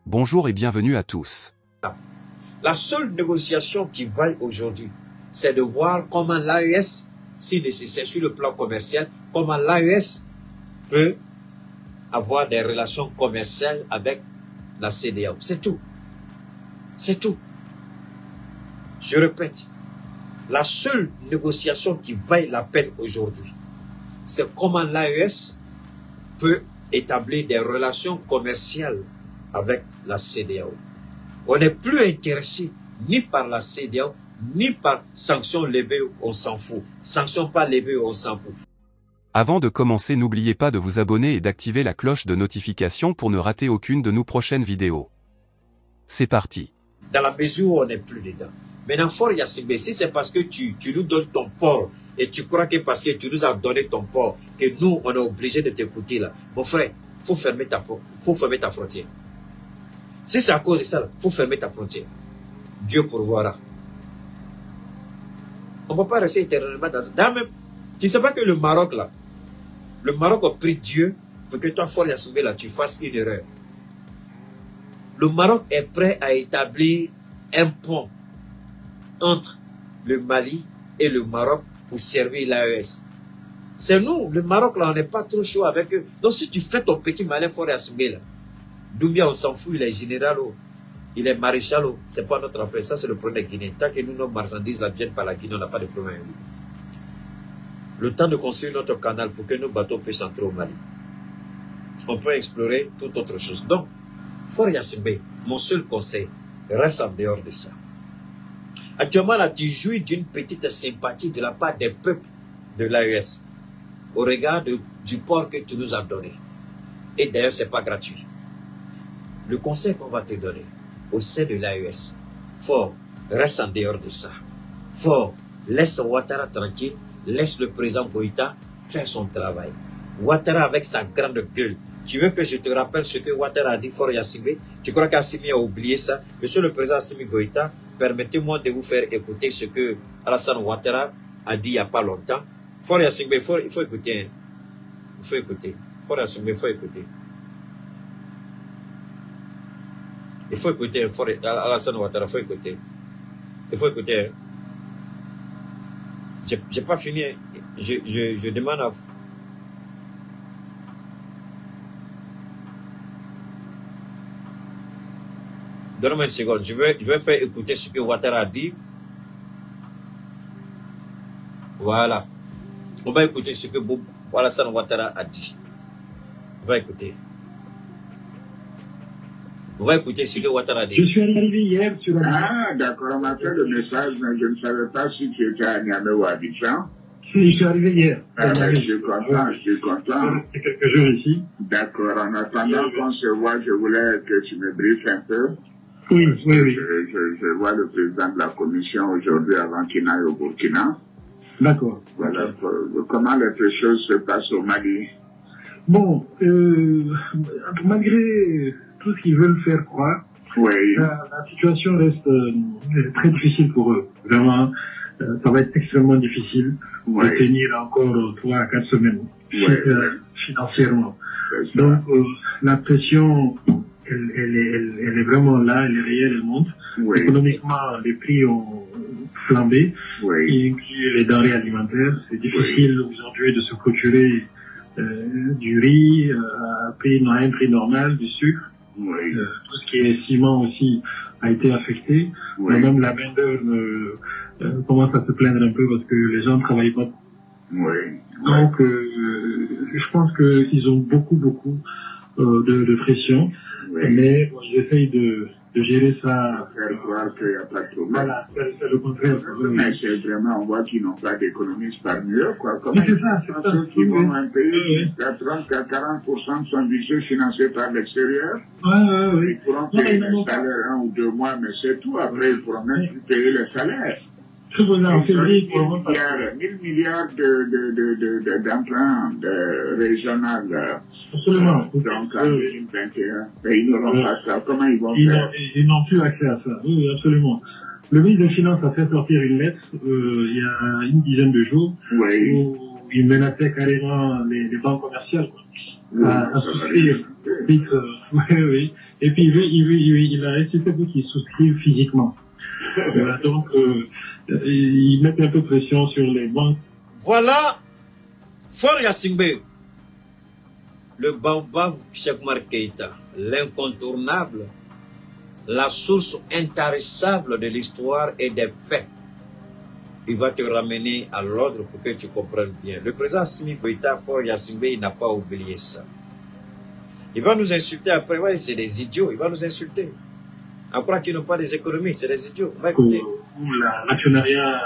Bonjour et bienvenue à tous. La seule négociation qui vaille aujourd'hui, c'est de voir comment l'AES, si nécessaire sur le plan commercial, comment l'AES peut avoir des relations commerciales avec la CEDEAO. C'est tout. C'est tout. Je répète, la seule négociation qui vaille la peine aujourd'hui, c'est comment l'AES peut établir des relations commerciales avec la CEDEAO. On n'est plus intéressé ni par la CEDEAO, ni par sanctions levées, on s'en fout. Sanctions pas levées, on s'en fout. Avant de commencer, n'oubliez pas de vous abonner et d'activer la cloche de notification pour ne rater aucune de nos prochaines vidéos. C'est parti. Dans la mesure où on n'est plus dedans. Maintenant, Fort Yacine, si c'est parce que tu nous donnes ton port et tu crois que parce que tu nous as donné ton port, que nous, on est obligé de t'écouter là. Mon frère, faut fermer ta frontière. Si c'est à cause de ça, il faut fermer ta frontière. Dieu pourvoira. On ne va pas rester éternellement dans même. Tu ne sais pas que le Maroc là, le Maroc a pris Dieu pour que toi, Fort Yacine, là, tu fasses une erreur. Le Maroc est prêt à établir un pont entre le Mali et le Maroc pour servir l'AES. C'est nous, le Maroc là, on n'est pas trop chaud avec eux. Donc si tu fais ton petit malin Fort Yacine là, Doumbia, on s'en fout, il est général, il est maréchal, c'est pas notre affaire, ça c'est le problème des Guinéens. Tant que nous, nos marchandises là, viennent par la Guinée, on n'a pas de problème. Le temps de construire notre canal pour que nos bateaux puissent entrer au Mali. On peut explorer toute autre chose. Donc, Fort Yacine, mon seul conseil, reste en dehors de ça. Actuellement, là, tu jouis d'une petite sympathie de la part des peuples de l'AES au regard du port que tu nous as donné. Et d'ailleurs, c'est pas gratuit. Le conseil qu'on va te donner au sein de l'AES, Fort, reste en dehors de ça. Fort, laisse Ouattara tranquille, laisse le président Goïta faire son travail. Ouattara avec sa grande gueule. Tu veux que je te rappelle ce que Ouattara a dit, Fort Yacine? Tu crois qu'Assimi a oublié ça? Monsieur le président Assimi Goïta, permettez-moi de vous faire écouter ce que Alassane Ouattara a dit il n'y a pas longtemps. Fort Yacine, il faut écouter. Il faut écouter. Fort Yacine, il faut écouter. Il faut écouter Alassane Ouattara, il faut écouter. Il faut écouter. J'ai pas fini. Je demande à... Donne-moi une seconde. Je vais faire écouter ce que Ouattara a dit. Voilà. On va écouter ce que Alassane Ouattara a dit. On va écouter. On va écouter ce que Ouattara a dit. Je suis arrivé hier sur la... Ah, d'accord, on m'a fait le message, mais je ne savais pas si tu étais à Niamey ou à Abidjan. Si, je suis arrivé hier. Ah, ben, je suis content, je suis content. C'est quelques jours ici. D'accord, en attendant qu'on se voit, je voulais que tu me briefes un peu. Oui. Je vois le président de la commission aujourd'hui avant qu'il n'aille au Burkina. D'accord. Voilà, comment les choses se passent au Mali. Bon, malgré tout ce qu'ils veulent faire croire, oui. La situation reste très difficile pour eux. Vraiment, ça va être extrêmement difficile de tenir encore 3 à 4 semaines financièrement. Donc, la pression, elle est vraiment là, elle est réelle, elle monte. Oui. Économiquement, les prix ont flambé, y inclus les denrées alimentaires. C'est difficile aujourd'hui de se procurer du riz à un prix normal, du sucre. Tout ce qui est ciment aussi a été affecté. Même la main-d'œuvre commence à se plaindre un peu parce que les gens ne travaillent pas. Donc, je pense qu'ils ont beaucoup de pression. Mais bon, ils essayent de gérer ça. Faire croire qu'il n'y a pas de problème. Voilà, c'est le contraire. Mais c'est vraiment, on voit qu'ils n'ont pas d'économistes parmi eux, quoi. Comme c'est ça. Ceux qui vont un pays, 30 à 40% de son budget financé par l'extérieur. Ils pourront payer les salaires 1 ou 2 mois, mais c'est tout. Après, ils pourront même plus payer les salaires. En février, 1000 milliards d'emprunts régionaux. Absolument. Donc, en 2021, ils n'auront pas ça. Comment ils vont faire? Ils n'ont plus accès à ça. Oui, absolument. Le ministre des Finances a fait sortir une lettre il y a une dizaine de jours où il menaçait carrément les banques commerciales. à souscrire. Oui. Et puis il a insisté pour qu'ils souscrivent physiquement. Voilà, donc ils mettent un peu de pression sur les banques. Voilà, Faure Gnassingbé, le Baobab Cheikh Oumar Keïta, l'incontournable, la source intarissable de l'histoire et des faits. Il va te ramener à l'ordre pour que tu comprennes bien. Le président Assimi Goïta, Faure Gnassingbé, il n'a pas oublié ça. Il va nous insulter après, ouais, c'est des idiots, il va nous insulter. On croit qu'ils n'ont pas des économies, c'est des idiots. On va écouter. L'actionnariat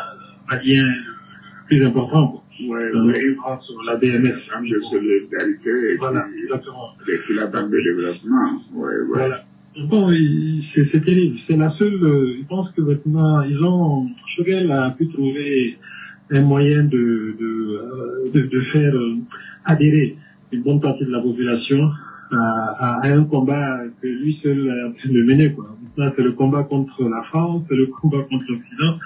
malien le plus important, grâce à la DMS. De solidarité, voilà, exactement. Et puis la banque de développement. Voilà. Bon, c'est terrible. C'est la seule. Je pense que maintenant, Choguel a pu trouver un moyen de faire adhérer une bonne partie de la population à un combat que lui seul est en train de mener, quoi. Maintenant, c'est le combat contre la France, c'est le combat contre l'Occident.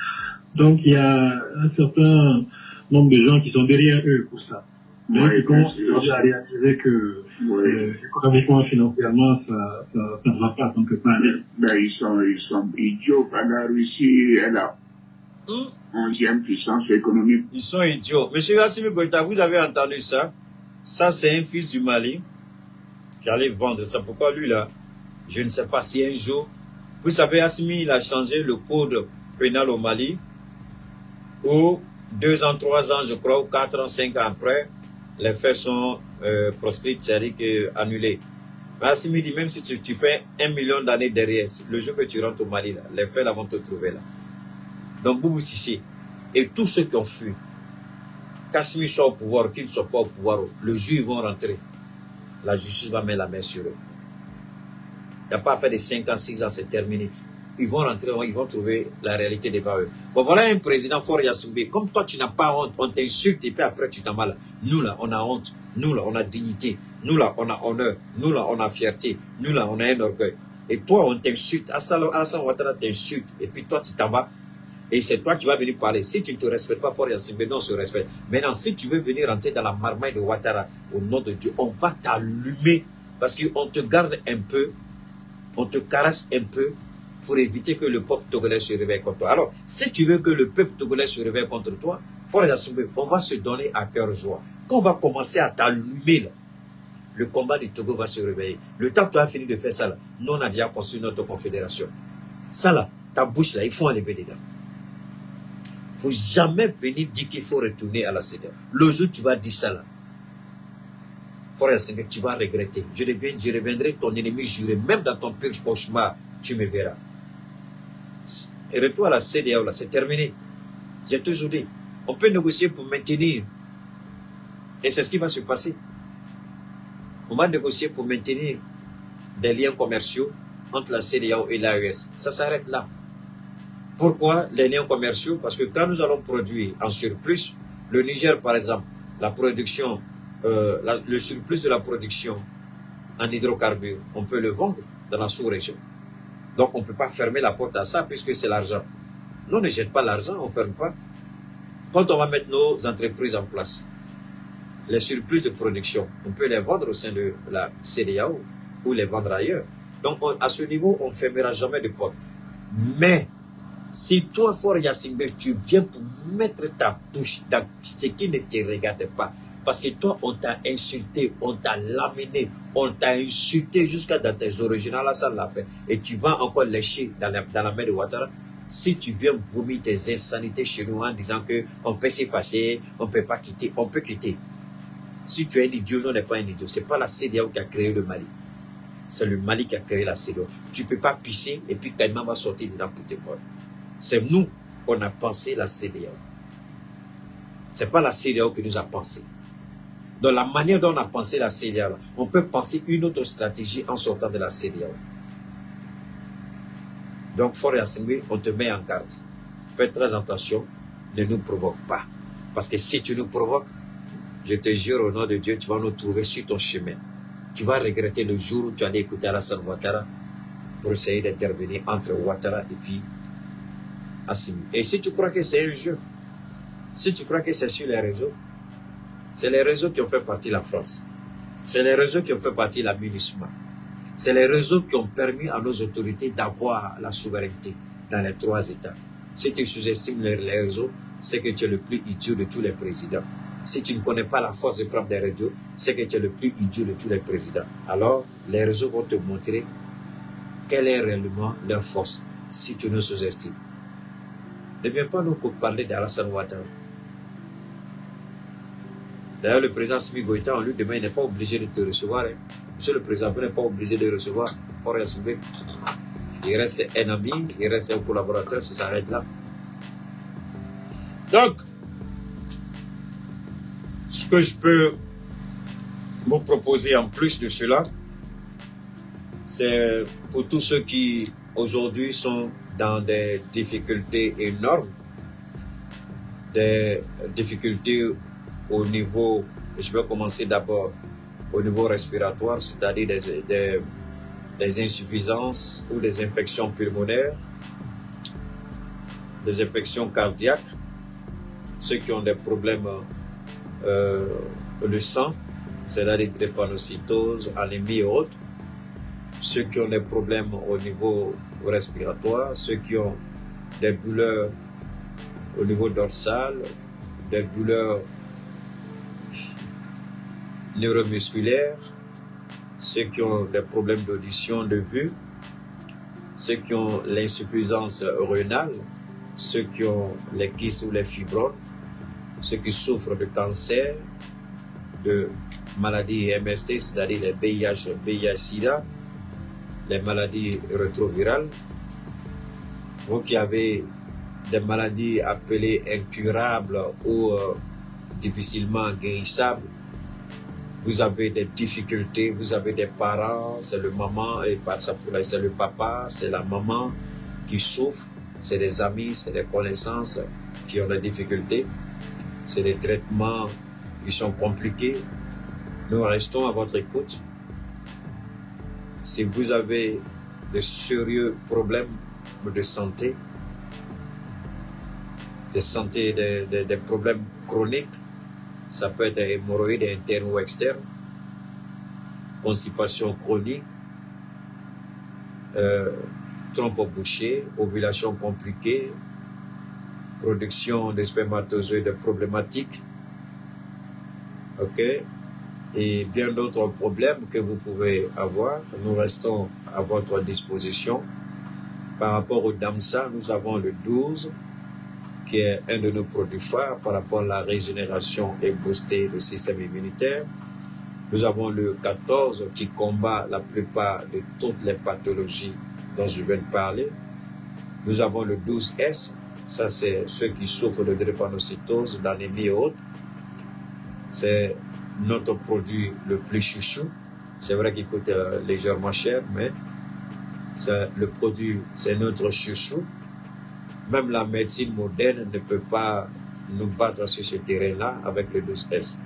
Donc, il y a un certain nombre de gens qui sont derrière eux pour ça. Mais ils commencent à réaliser que économiquement et financièrement, ça ne va pas, ça ne peut pas aller. Ben, ils sont idiots. La Russie est la 11e puissance économique. Ils sont idiots. Monsieur Assimi Goïta, vous avez entendu ça? Ça, c'est un fils du Mali. J'allais vendre ça. Pourquoi lui, là? Je ne sais pas si un jour... Vous savez, Assimi, il a changé le code pénal au Mali. Où 2 ans, 3 ans, je crois, ou 4 ans, 5 ans après, les faits sont proscrits, c'est-à-dire annulés. Mais Assimi dit, même si tu fais 1 million d'années derrière, le jour que tu rentres au Mali, là, les faits là vont te trouver là. Donc, Boubou Sissi, et tous ceux qui ont fui, qu'Assimi soit au pouvoir, qu'ils ne soient pas au pouvoir, le jour ils vont rentrer. La justice va mettre la main sur eux. Il n'y a pas à faire des 5 ans, 6 ans, c'est terminé. Ils vont rentrer, ils vont trouver la réalité devant eux. Bon, voilà un président Faure Gnassingbé. Comme toi, tu n'as pas honte, on t'insulte et puis après, tu t'en mal. Nous, là, on a honte. Nous, là, on a dignité. Nous, là, on a honneur. Nous, là, on a fierté. Nous, là, on a un orgueil. Et toi, on t'insulte. Alassane Ouattara t'insulte. Et puis toi, tu t'en vas. Et c'est toi qui vas venir parler. Si tu ne te respectes pas, Faure Gnassingbé, non, on se respecte. Maintenant, si tu veux venir rentrer dans la marmaille de Ouattara, au nom de Dieu, on va t'allumer. Parce qu'on te garde un peu. On te caresse un peu pour éviter que le peuple togolais se réveille contre toi. Alors, si tu veux que le peuple togolais se réveille contre toi, Faure Gnassingbé, on va se donner à cœur joie. Quand on va commencer à t'allumer, là, le combat du Togo va se réveiller. Le temps que tu as fini de faire ça, là, nous, on a déjà construit notre confédération. Ça, là, ta bouche, là, il faut enlever dedans. Il ne faut jamais venir dire qu'il faut retourner à la CEDEAO. Le jour où tu vas dire ça, là, Faure Gnassingbé, tu vas regretter. Je reviendrai ton ennemi juré. Même dans ton pire cauchemar, tu me verras. Et retour à la CEDEAO, là, c'est terminé. J'ai toujours dit, on peut négocier pour maintenir. Et c'est ce qui va se passer. On va négocier pour maintenir des liens commerciaux entre la CEDEAO et l'AES. Ça s'arrête là. Pourquoi les liens commerciaux? Parce que quand nous allons produire en surplus, le Niger par exemple, la production, le surplus de la production en hydrocarbures, on peut le vendre dans la sous-région. Donc on ne peut pas fermer la porte à ça puisque c'est l'argent. Nous, on ne jette pas l'argent, on ne ferme pas. Quand on va mettre nos entreprises en place, les surplus de production, on peut les vendre au sein de la CEDEAO ou les vendre ailleurs. Donc à ce niveau, on ne fermera jamais de porte. Mais si toi, Faure Gnassingbé, tu viens pour mettre ta bouche dans ce qui ne te regarde pas, parce que toi, on t'a insulté, on t'a laminé, on t'a insulté jusqu'à dans tes origines, là, ça l'a fait. Et tu vas encore lécher dans la main de Ouattara. Si tu viens vomir tes insanités chez nous en disant qu'on peut s'effacer, on ne peut pas quitter, on peut quitter. Si tu es un idiot, non, on n'est pas un idiot. Ce n'est pas la CEDEAO qui a créé le Mali. C'est le Mali qui a créé la CEDEAO. Tu ne peux pas pisser et puis Caïman va sortir dedans pour te prendre. C'est nous qu'on a pensé la CEDEAO. Ce n'est pas la CEDEAO qui nous a pensé. Dans la manière dont on a pensé la CEDEAO, on peut penser une autre stratégie en sortant de la CEDEAO. Donc, Faure Gnassingbé, on te met en garde. Fais très attention, ne nous provoque pas. Parce que si tu nous provoques, je te jure au nom de Dieu, tu vas nous trouver sur ton chemin. Tu vas regretter le jour où tu allais écouter Alassane Ouattara pour essayer d'intervenir entre Ouattara et puis Assimi. Et si tu crois que c'est un jeu, si tu crois que c'est sur les réseaux, c'est les réseaux qui ont fait partie de la France. C'est les réseaux qui ont fait partie de la MINUSMA. C'est les réseaux qui ont permis à nos autorités d'avoir la souveraineté dans les 3 États. Si tu sous-estimes les réseaux, c'est que tu es le plus idiot de tous les présidents. Si tu ne connais pas la force de frappe des réseaux, c'est que tu es le plus idiot de tous les présidents. Alors, les réseaux vont te montrer quelle est réellement leur force, si tu nous sous-estimes. Ne viens pas nous parler d'Alassane Ouattara. D'ailleurs, le président Assimi Goïta, on lui demande, il n'est pas obligé de te recevoir. Hein. Monsieur le président, vous n'êtes pas obligé de recevoir. Il reste un ami, il reste un collaborateur, ça s'arrête là. Donc, ce que je peux vous proposer en plus de cela, c'est pour tous ceux qui aujourd'hui sont dans des difficultés énormes, des difficultés au niveau, je vais commencer d'abord au niveau respiratoire, c'est-à-dire des insuffisances ou des infections pulmonaires, des infections cardiaques, ceux qui ont des problèmes de sang, c'est-à-dire drépanocytose, anémie et autres, ceux qui ont des problèmes au niveau respiratoire, ceux qui ont des douleurs au niveau dorsal, des douleurs neuromusculaires, ceux qui ont des problèmes d'audition, de vue, ceux qui ont l'insuffisance rénale, ceux qui ont les kystes ou les fibromes, ceux qui souffrent de cancer, de maladies MST, c'est-à-dire les VIH-Sida, les maladies rétrovirales, vous qui avez des maladies appelées incurables ou difficilement guérissables, vous avez des difficultés, vous avez des parents, c'est le maman, et c'est le papa, c'est la maman qui souffre, c'est des amis, c'est des connaissances qui ont des difficultés, c'est des traitements qui sont compliqués. Nous restons à votre écoute. Si vous avez de sérieux problèmes de santé, des problèmes chroniques, ça peut être hémorroïdes internes ou externes, constipation chronique, trompe bouchée, ovulation compliquée, production de spermatozoïdes problématiques, ok, et bien d'autres problèmes que vous pouvez avoir. Nous restons à votre disposition. Par rapport au DAMSA, nous avons le 12, qui est un de nos produits phares par rapport à la régénération et booster le système immunitaire. Nous avons le 14 qui combat la plupart de toutes les pathologies dont je viens de parler. Nous avons le 12S, ça c'est ceux qui souffrent de drépanocytose, d'anémie et autres. C'est notre produit le plus chouchou. C'est vrai qu'il coûte légèrement cher, mais le produit, c'est notre chouchou. Même la médecine moderne ne peut pas nous battre sur ce terrain-là avec le 12S.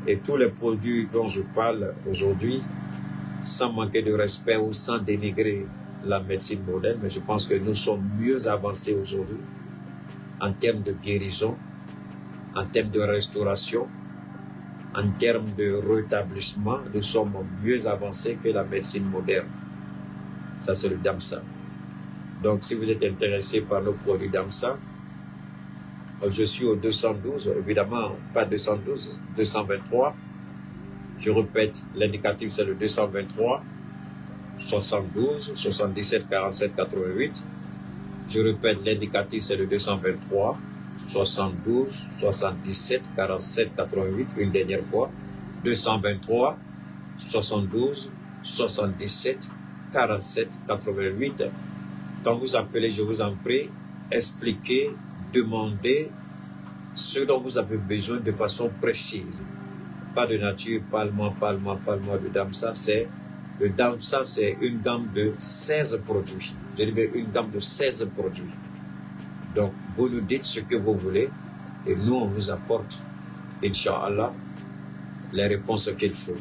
Et tous les produits dont je parle aujourd'hui, sans manquer de respect ou sans dénigrer la médecine moderne, mais je pense que nous sommes mieux avancés aujourd'hui en termes de guérison, en termes de restauration, en termes de rétablissement, nous sommes mieux avancés que la médecine moderne. Ça, c'est le DAMSA. Donc, si vous êtes intéressé par nos produits DAMSA, je suis au 212, évidemment, pas 212, 223. Je répète, l'indicatif, c'est le 223, 72, 77, 47, 88. Je répète, l'indicatif, c'est le 223, 72, 77, 47, 88, une dernière fois. 223, 72, 77, 47, 88. Quand vous appelez, je vous en prie, expliquez, demandez ce dont vous avez besoin de façon précise. Pas de nature, pas le mois de DAMSA. Le DAMSA, c'est une gamme de 16 produits. Je dis une gamme de 16 produits. Donc, vous nous dites ce que vous voulez et nous, on vous apporte, Inch'Allah, les réponses qu'il faut.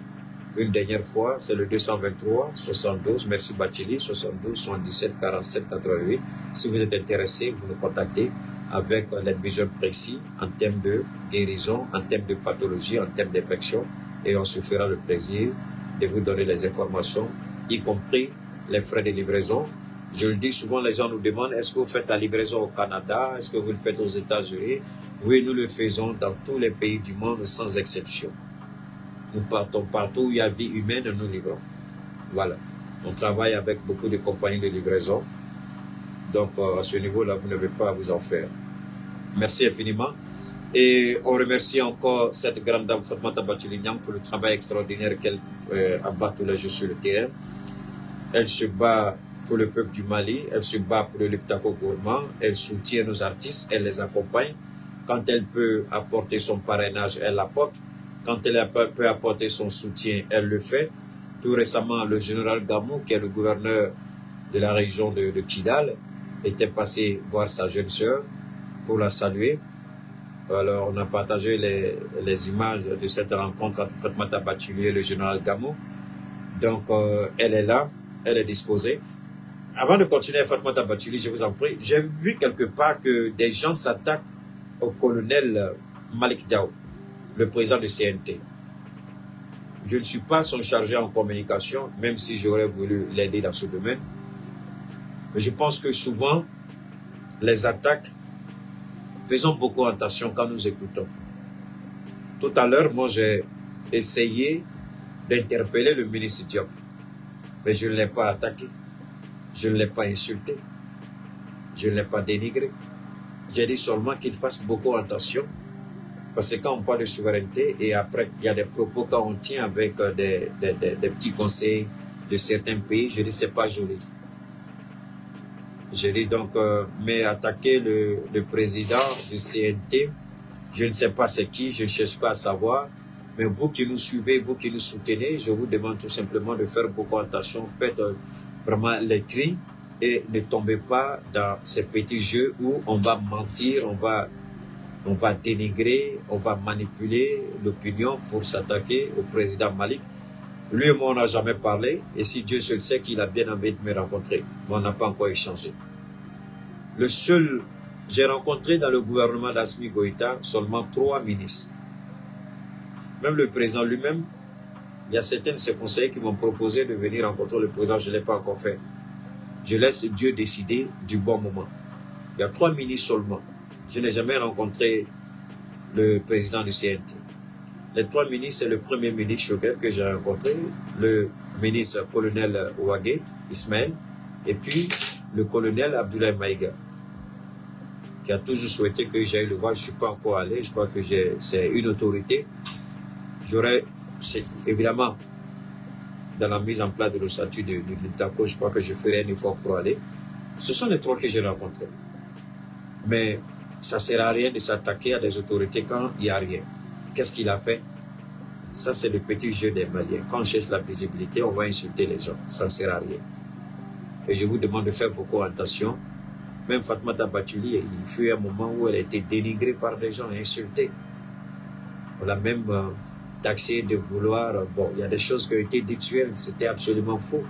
Une dernière fois, c'est le 223, 72, merci Bachili, 72, 77, 47, 88. Si vous êtes intéressé, vous nous contactez avec les besoins précis en termes de guérison, en termes de pathologie, en termes d'infection. et on se fera le plaisir de vous donner les informations, y compris les frais de livraison. Je le dis souvent, les gens nous demandent, est-ce que vous faites la livraison au Canada? Est-ce que vous le faites aux États-Unis? Oui, nous le faisons dans tous les pays du monde sans exception. Nous partons partout où il y a vie humaine, nous livrons. Voilà. On travaille avec beaucoup de compagnies de livraison. Donc, à ce niveau-là, vous n'avez pas à vous en faire. Merci infiniment. Et on remercie encore cette grande dame, Fatoumata Bathily Niang, pour le travail extraordinaire qu'elle abat tous les jours sur le terrain. Elle se bat pour le peuple du Mali, elle se bat pour le Liptako Gourmand, elle soutient nos artistes, elle les accompagne. Quand elle peut apporter son parrainage, elle l'apporte. Quand elle peut apporter son soutien, elle le fait. Tout récemment, le général Gamou, qui est le gouverneur de la région de Kidal, était passé voir sa jeune sœur pour la saluer. Alors, on a partagé les images de cette rencontre entre Fatoumata Bathily et le général Gamou. Donc, elle est là, elle est disposée. Avant de continuer, Fatoumata Bathily, je vous en prie, j'ai vu quelque part que des gens s'attaquent au colonel Malick Diao, le président du CNT. Je ne suis pas son chargé en communication, même si j'aurais voulu l'aider dans ce domaine. Mais je pense que souvent, les attaques, faisons beaucoup attention quand nous écoutons. Tout à l'heure, moi, j'ai essayé d'interpeller le ministre Diop. Mais je ne l'ai pas attaqué. Je ne l'ai pas insulté. Je ne l'ai pas dénigré. J'ai dit seulement qu'il fasse beaucoup attention. Parce que quand on parle de souveraineté, et après, il y a des propos quand on tient avec des petits conseils de certains pays, je dis c'est pas joli. Je dis donc, mais attaquer le président du CNT, je ne sais pas c'est qui, je ne cherche pas à savoir, mais vous qui nous suivez, vous qui nous soutenez, je vous demande tout simplement de faire beaucoup attention, faites vraiment les tris et ne tombez pas dans ces petits jeux où on va mentir, on va dénigrer, on va manipuler l'opinion pour s'attaquer au président Malick. Lui et moi, on n'a jamais parlé, et si Dieu seul sait qu'il a bien envie de me rencontrer, mais on n'a pas encore échangé. Le seul, j'ai rencontré dans le gouvernement d'Assimi Goïta seulement 3 ministres. Même le président lui-même, il y a certains de ses conseillers qui m'ont proposé de venir rencontrer le président, je ne l'ai pas encore fait. Je laisse Dieu décider du bon moment. Il y a 3 ministres seulement. Je n'ai jamais rencontré le président du CNT. Les 3 ministres, c'est le premier ministre Choguel que j'ai rencontré, le ministre colonel Ouagé, Ismaël, et puis le colonel Abdoulaye Maïga, qui a toujours souhaité que j'aille le voir. Je ne suis pas encore allé, je crois que c'est une autorité. Évidemment, dans la mise en place de le statut de Liptako, je crois que je ferai un effort pour aller. Ce sont les 3 que j'ai rencontrés. Mais ça ne sert à rien de s'attaquer à des autorités quand il n'y a rien. Qu'est-ce qu'il a fait? Ça, c'est le petit jeu des Maliens. Quand on cherche la visibilité, on va insulter les gens. Ça ne sert à rien. Et je vous demande de faire beaucoup attention. Même Fatoumata Bathily, il fut un moment où elle a été dénigrée par des gens, insultée. On l'a même taxée de vouloir... Bon, il y a des choses qui ont été dites sur elle. C'était absolument faux.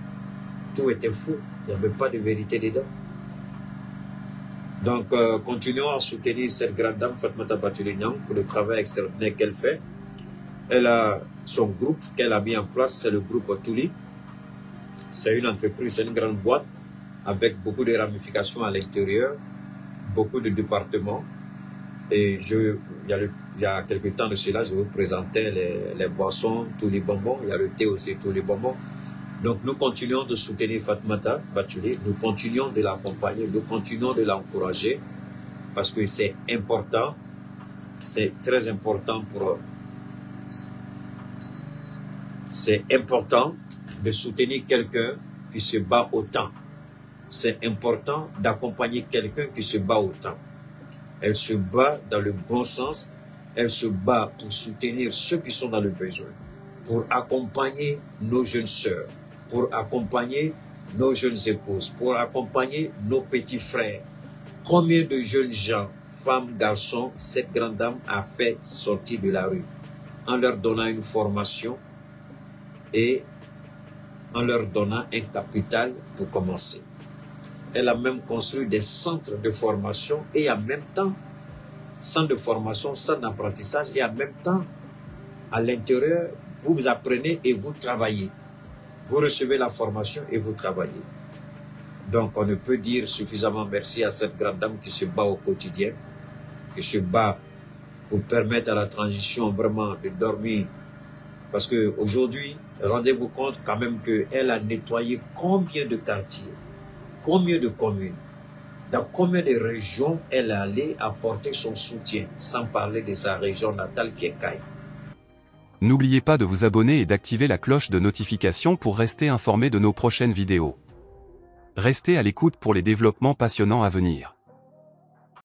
Tout était faux. Il n'y avait pas de vérité dedans. Donc, continuons à soutenir cette grande dame, Fatoumata Bathily Niang, pour le travail extraordinaire qu'elle fait. Elle a son groupe qu'elle a mis en place, c'est le groupe Touli. C'est une entreprise, c'est une grande boîte avec beaucoup de ramifications à l'intérieur, beaucoup de départements. Et il y a quelques temps de cela, je vous présentais les boissons, tous les bonbons. Il y a le thé aussi, tous les bonbons. Donc, nous continuons de soutenir Fatoumata Bathily, nous continuons de l'accompagner, nous continuons de l'encourager, parce que c'est important, c'est très important c'est important de soutenir quelqu'un qui se bat autant. C'est important d'accompagner quelqu'un qui se bat autant. Elle se bat dans le bon sens, elle se bat pour soutenir ceux qui sont dans le besoin, pour accompagner nos jeunes sœurs, pour accompagner nos jeunes épouses, pour accompagner nos petits frères. Combien de jeunes gens, femmes, garçons, cette grande dame a fait sortir de la rue en leur donnant une formation et en leur donnant un capital pour commencer. Elle a même construit des centres de formation et en même temps, centres de formation, centres d'apprentissage et en même temps, à l'intérieur Vous vous apprenez et vous travaillez. Vous recevez la formation et vous travaillez. Donc on ne peut dire suffisamment merci à cette grande dame qui se bat au quotidien, qui se bat pour permettre à la transition vraiment de dormir. Parce que aujourd'hui, rendez-vous compte quand même qu'elle a nettoyé combien de quartiers, combien de communes, dans combien de régions elle est allée apporter son soutien, sans parler de sa région natale qui est Caille. N'oubliez pas de vous abonner et d'activer la cloche de notification pour rester informé de nos prochaines vidéos. Restez à l'écoute pour les développements passionnants à venir.